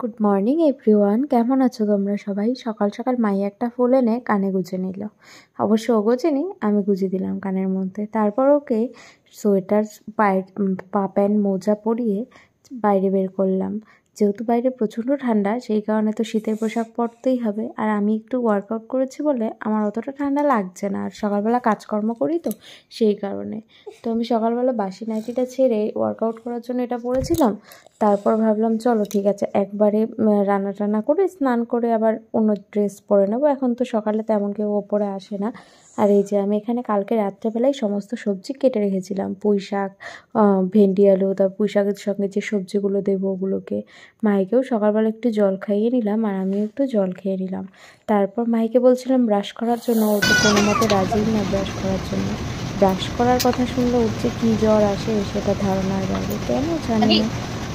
Good morning everyone, কেমন আছো তোমরা সবাই? সকাল সকাল মাই একটা ফুল এনে কানে গুজে নিল। অবশ্য ও গোজেনি, আমি গুজে দিলাম কানের মধ্যে। তারপর ওকে সোয়েটার, পায়ের পা প্যান্ট, মোজা পরিয়ে বাইরে বের করলাম। যেহেতু বাইরে প্রচণ্ড ঠান্ডা, সেই কারণে তো শীতের পোশাক পরতেই হবে। আর আমি একটু ওয়ার্কআউট করেছি বলে আমার অতটা ঠান্ডা লাগছে না, আর সকালবেলা কাজকর্ম করি তো সেই কারণে। তো আমি সকালবেলা বাসি নাইটিটা ছেড়ে ওয়ার্কআউট করার জন্য এটা পরেছিলাম। তারপর ভাবলাম চলো ঠিক আছে, একবারে রান্না টান্না করে স্নান করে আবার অন্য ড্রেস পরে নেবো। এখন তো সকালে তেমন কেউ ওপরে আসে না। আর এই যে আমি এখানে কালকে রাত্রেবেলায় সমস্ত সবজি কেটে রেখেছিলাম, পুঁই শাক, ভেন্ডি, আলু, তারপর পুঁই শাকের সঙ্গে যে সবজিগুলো দেবো ওগুলোকে। মাইকেও সকালবেলা একটু জল খাইয়ে নিলাম, আর আমিও একটু জল খেয়ে নিলাম। তারপর মাইকে বলছিলাম ব্রাশ করার জন্য, ও তো কোনো মতে রাজিই না ব্রাশ করার জন্য। ব্রাশ করার কথা শুনলে ওর যে কী জ্বর আসে সেটা ধারণার বাইরে, কেন জানি না।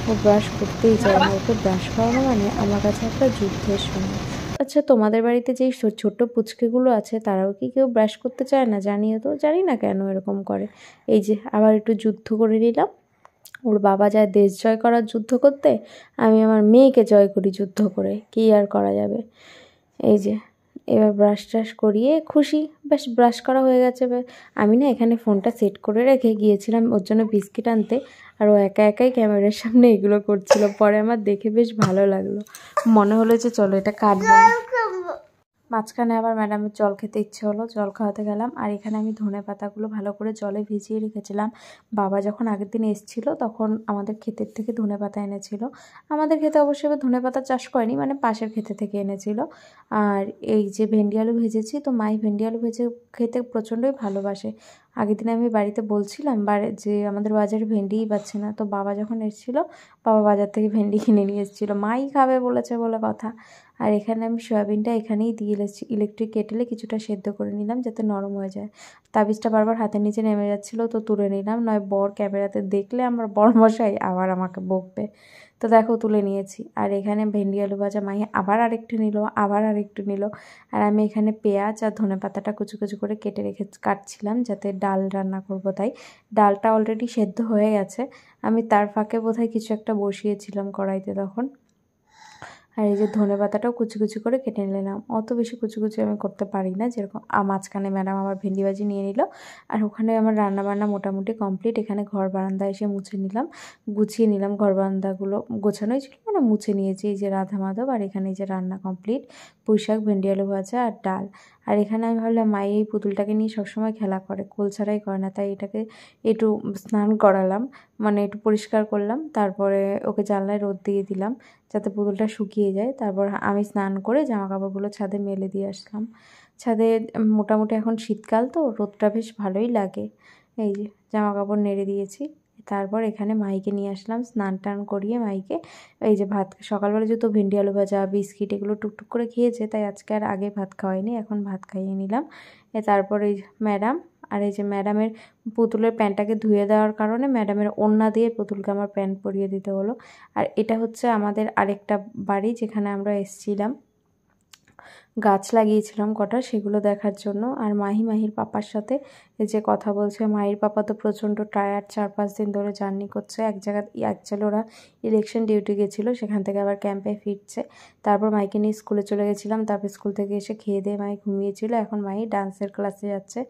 ও ব্রাশ করতেই চায় না। ওকে ব্রাশ করানো মানে আমার কাছে একটা যুদ্ধের সময়। আচ্ছা, তোমাদের বাড়িতে যেই ছোট্ট পুচকেগুলো আছে তারাও কি কেউ ব্রাশ করতে চায় না? জানিও তো, জানি না কেন এরকম করে। এই যে আবার একটু যুদ্ধ করে নিলাম। ওর বাবা যায় দেশ জয় করার যুদ্ধ করতে, আমি আমার মেয়েকে জয় করি যুদ্ধ করে, কী আর করা যাবে। এই যে এবার ব্রাশ ট্রাশ করিয়ে খুশি, ব্যাস ব্রাশ করা হয়ে গেছে। আমি না এখানে ফোনটা সেট করে রেখে গিয়েছিলাম ওর জন্য বিস্কিট আনতে, আর ও একা একাই ক্যামেরার সামনে এগুলো করছিল। পরে আমার দেখে বেশ ভালো লাগলো, মনে হলো যে চলো এটা কাটবো। মাঝখানে আবার ম্যাডামের জল খেতে ইচ্ছে হলো, জল খাওয়াতে গেলাম। আর এখানে আমি ধনে পাতাগুলো ভালো করে জলে ভিজিয়ে রেখেছিলাম। বাবা যখন আগের দিন এসেছিলো তখন আমাদের ক্ষেতের থেকে ধনে পাতা এনেছিল। আমাদের ক্ষেতে অবশ্যই ধনে পাতা চাষ করেনি, মানে পাশের ক্ষেতে থেকে এনেছিল। আর এই যে ভেন্ডি আলু ভেজেছি, তো মাই ভেন্ডি আলু ভেজে খেতে প্রচণ্ডই ভালোবাসে। আগের দিন আমি বাড়িতে বলছিলাম যে আমাদের বাজারে ভেন্ডিই পাচ্ছে না, তো বাবা যখন এসেছিলো বাবা বাজার থেকে ভেন্ডি কিনে নিয়ে এসেছিলো, মাই খাবে বলেছে বলে কথা। আর এখানে আমি সয়াবিনটা এখানেই দিয়ে ইলেকট্রিক কেটেলে কিছুটা সেদ্ধ করে নিলাম যাতে নরম হয়ে যায়। তাবিজটা বারবার হাতের নিচে নেমে যাচ্ছিলো, তো তুলে নিলাম, নয় বর ক্যামেরাতে দেখলে আমার বরমশাই আবার আমাকে বকবে। তো দেখো তুলে নিয়েছি। আর এখানে ভেন্ডি আলু ভাজা মাই আবার আরেকটু নিল, আবার আরেকটু নিল। আর আমি এখানে পেঁয়াজ আর ধনেপাতাটা কুচু কুচু করে কেটে কাটছিলাম যাতে ডাল রান্না করব, তাই ডালটা অলরেডি সেদ্ধ হয়ে গেছে। আমি তার ফাঁকে বোধহয় কিছু একটা বসিয়েছিলাম কড়াইতে তখন। আর এই যে ধনেপাতাটাও কুচি কুচি করে কেটে নিলাম। অত বেশি কুচি কুচি আমি করতে পারি না, যেরকম মাঝখানে ম্যাডাম আমার ভেন্ডি ভাজি নিয়ে নিল। আর ওখানে আমার রান্নাবান্না মোটামুটি কমপ্লিট। এখানে ঘর বারান্দা এসে মুছে নিলাম, গুছিয়ে নিলাম। ঘর বারান্দাগুলো গোছানোই ছিল, মানে মুছে নিয়েছি। এই যে রাধা মাধব, আর এখানে এই যে রান্না কমপ্লিট, পুঁই শাক, ভেন্ডি আলু ভাজা আর ডাল। আর এখানে আমি ভাবলাম মাই এই পুতুলটাকে নিয়ে সবসময় খেলা করে, কোল ছাড়াই করে না, তাই এটাকে একটু স্নান করালাম, মানে একটু পরিষ্কার করলাম। তারপরে ওকে জানলায় রোদ দিয়ে দিলাম যাতে পুতুলটা শুকিয়ে যায়। তারপর আমি স্নান করে জামা কাপড়গুলো ছাদে মেলে দিয়ে আসলাম। ছাদে মোটামুটি এখন শীতকাল তো রোদটা বেশ ভালোই লাগে। এই যে জামা কাপড় নেড়ে দিয়েছি। তারপর এখানে মাইকে নিয়ে আসলাম, স্নান টান করিয়ে মাইকে এই যে ভাত, সকালবেলা যেহেতু ভেন্ডি আলু ভাজা, বিস্কিট এগুলো টুকটুক করে খেয়েছে, তাই আজকে আর আগে ভাত খাওয়াইনি, এখন ভাত খাইয়ে নিলাম। তারপর এই ম্যাডাম, আর এই যে ম্যাডামের পুতুলের প্যান্টটাকে ধুয়ে দেওয়ার কারণে ম্যাডামের ওড়না দিয়ে পুতুলকে আমার প্যান্ট পরিয়ে দিতে হলো। আর এটা হচ্ছে আমাদের আরেকটা বাড়ি যেখানে আমরা এসেছিলাম, গাছ লাগিয়েছিলাম কটা, সেগুলো দেখার জন্য। আর মাহির পাপার সাথে এই যে কথা বলছে। মাহির পাপা তো প্রচণ্ড টায়ার্ড, 4-5 দিন ধরে জার্নি করছে এক জায়গায়। অ্যাকচুয়ালি ওরা ইলেকশন ডিউটি গেছিলো, সেখান থেকে আবার ক্যাম্পে ফিরছে। তারপর মাইকে নিয়ে স্কুলে চলে গেছিলাম। তারপর স্কুল থেকে এসে খেয়ে দিয়ে মাই ঘুমিয়েছিল। এখন মাই ডান্সের ক্লাসে যাচ্ছে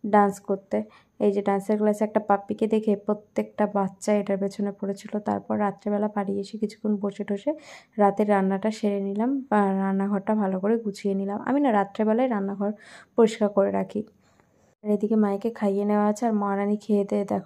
ডান্স করতে। এই যে ডান্সের ক্লাসে একটা পাপ্পিকে দেখে প্রত্যেকটা বাচ্চা এটার পেছনে পড়েছিল। তারপর রাত্রেবেলা বাড়ি এসে কিছুক্ষণ বসে টসে রাতের রান্নাটা সেরে নিলাম, বা রান্নাঘরটা ভালো করে গুছিয়ে নিলাম। আমি না রাত্রেবেলায় রান্নাঘর পরিষ্কার করে রাখি। আর এদিকে মাইকে খাইয়ে নেওয়া আছে, আর মহারানী খেয়ে দিয়ে দেখো